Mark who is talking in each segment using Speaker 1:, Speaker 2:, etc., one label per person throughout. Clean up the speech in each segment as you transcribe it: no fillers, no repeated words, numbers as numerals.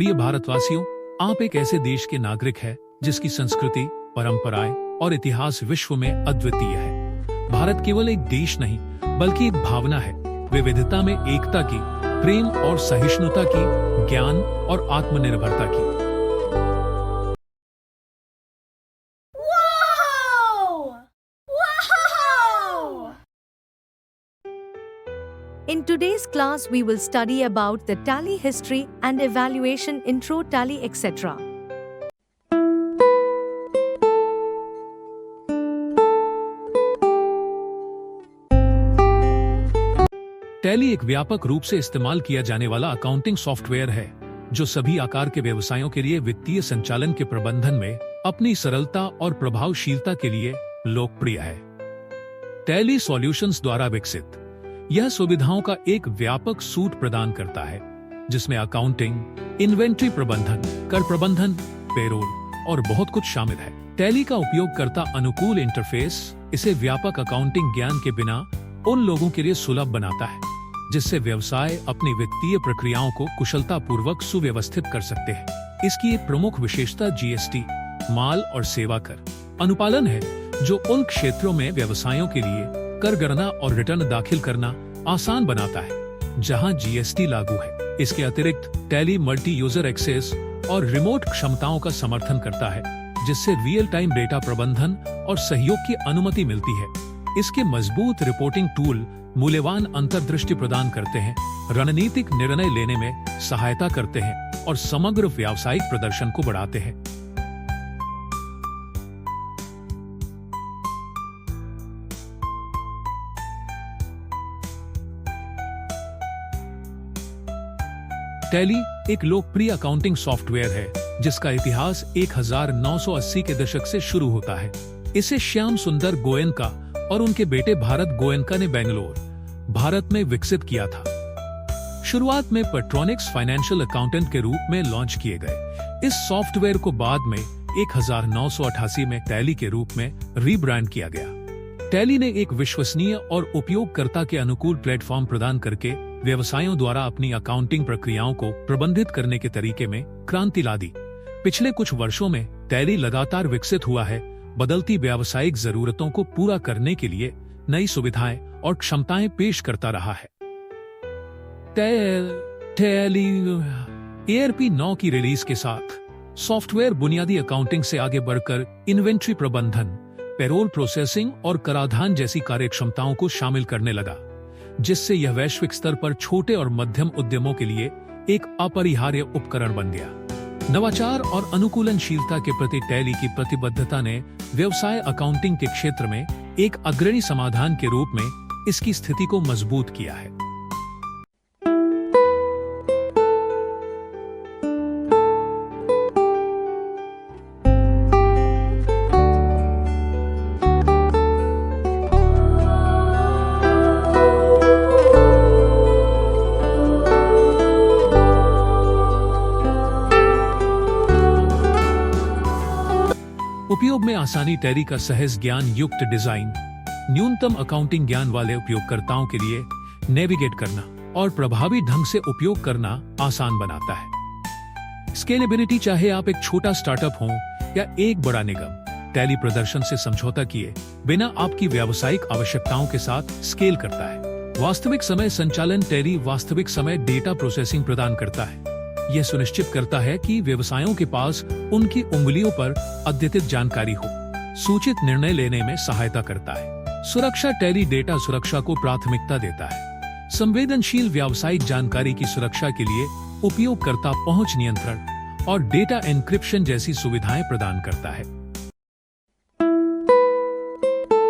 Speaker 1: प्रिय भारतवासियों, आप एक ऐसे देश के नागरिक हैं जिसकी संस्कृति, परंपराएं और इतिहास विश्व में अद्वितीय है। भारत केवल एक देश नहीं बल्कि एक भावना है, विविधता में एकता की, प्रेम और सहिष्णुता की, ज्ञान और आत्मनिर्भरता की।
Speaker 2: In today's class, we will study about the Tally history and evaluation, intro, Tally, etc.
Speaker 1: Tally एक व्यापक रूप से इस्तेमाल किया जाने वाला अकाउंटिंग सॉफ्टवेयर है जो सभी आकार के व्यवसायों के लिए वित्तीय संचालन के प्रबंधन में अपनी सरलता और प्रभावशीलता के लिए लोकप्रिय है। टैली सॉल्यूशंस द्वारा विकसित यह सुविधाओं का एक व्यापक सूट प्रदान करता है जिसमें अकाउंटिंग, इन्वेंट्री प्रबंधन, कर प्रबंधन, पेरोल और बहुत कुछ शामिल है। टैली का उपयोगकर्ता अनुकूल इंटरफेस इसे व्यापक अकाउंटिंग ज्ञान के बिना उन लोगों के लिए सुलभ बनाता है जिससे व्यवसाय अपनी वित्तीय प्रक्रियाओं को कुशलतापूर्वक सुव्यवस्थित कर सकते हैं। इसकी एक प्रमुख विशेषता जीएसटी, माल और सेवा कर अनुपालन है जो उन क्षेत्रों में व्यवसायों के लिए कर गणना और रिटर्न दाखिल करना आसान बनाता है जहां जीएसटी लागू है। इसके अतिरिक्त टैली मल्टी यूजर एक्सेस और रिमोट क्षमताओं का समर्थन करता है जिससे रियल टाइम डेटा प्रबंधन और सहयोग की अनुमति मिलती है। इसके मजबूत रिपोर्टिंग टूल मूल्यवान अंतर्दृष्टि प्रदान करते हैं, रणनीतिक निर्णय लेने में सहायता करते हैं और समग्र व्यावसायिक प्रदर्शन को बढ़ाते हैं। टैली एक लोकप्रिय अकाउंटिंग सॉफ्टवेयर है जिसका इतिहास 1980 के दशक से शुरू होता है। इसे श्याम सुंदर गोयनका और उनके बेटे भारत गोयनका ने बेंगलोर, भारत में विकसित किया था। शुरुआत में पेट्रोनिक्स फाइनेंशियल अकाउंटेंट के रूप में लॉन्च किए गए इस सॉफ्टवेयर को बाद में 1988 में टैली के रूप में रीब्रांड किया गया। टैली ने एक विश्वसनीय और उपयोगकर्ता के अनुकूल प्लेटफॉर्म प्रदान करके व्यवसायों द्वारा अपनी अकाउंटिंग प्रक्रियाओं को प्रबंधित करने के तरीके में क्रांति ला दी। पिछले कुछ वर्षों में टैली लगातार विकसित हुआ है, बदलती व्यावसायिक जरूरतों को पूरा करने के लिए नई सुविधाएं और क्षमताएं पेश करता रहा है। टैली ERP 9 की रिलीज के साथ सॉफ्टवेयर बुनियादी अकाउंटिंग से आगे बढ़कर इन्वेंट्री प्रबंधन, पेरोल प्रोसेसिंग और कराधान जैसी कार्यक्षमताओं को शामिल करने लगा, जिससे यह वैश्विक स्तर पर छोटे और मध्यम उद्यमों के लिए एक अपरिहार्य उपकरण बन गया। नवाचार और अनुकूलनशीलता के प्रति टैली की प्रतिबद्धता ने व्यवसाय अकाउंटिंग के क्षेत्र में एक अग्रणी समाधान के रूप में इसकी स्थिति को मजबूत किया है। उपयोग में आसानी टैली का सहज ज्ञान युक्त डिजाइन न्यूनतम अकाउंटिंग ज्ञान वाले उपयोगकर्ताओं के लिए नेविगेट करना और प्रभावी ढंग से उपयोग करना आसान बनाता है। स्केलेबिलिटी, चाहे आप एक छोटा स्टार्टअप हो या एक बड़ा निगम, टैली प्रदर्शन से समझौता किए बिना आपकी व्यावसायिक आवश्यकताओं के साथ स्केल करता है। वास्तविक समय संचालन, टैली वास्तविक समय डेटा प्रोसेसिंग प्रदान करता है। यह सुनिश्चित करता है कि व्यवसायों के पास उनकी उंगलियों पर अद्यतित जानकारी हो, सूचित निर्णय लेने में सहायता करता है। सुरक्षा, टैली डेटा सुरक्षा को प्राथमिकता देता है। संवेदनशील व्यावसायिक जानकारी की सुरक्षा के लिए उपयोगकर्ता पहुंच नियंत्रण और डेटा एन्क्रिप्शन जैसी सुविधाएं प्रदान करता है।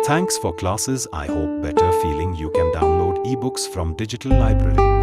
Speaker 3: Thanks for classes. I hope better feeling. You can download ebooks from digital library.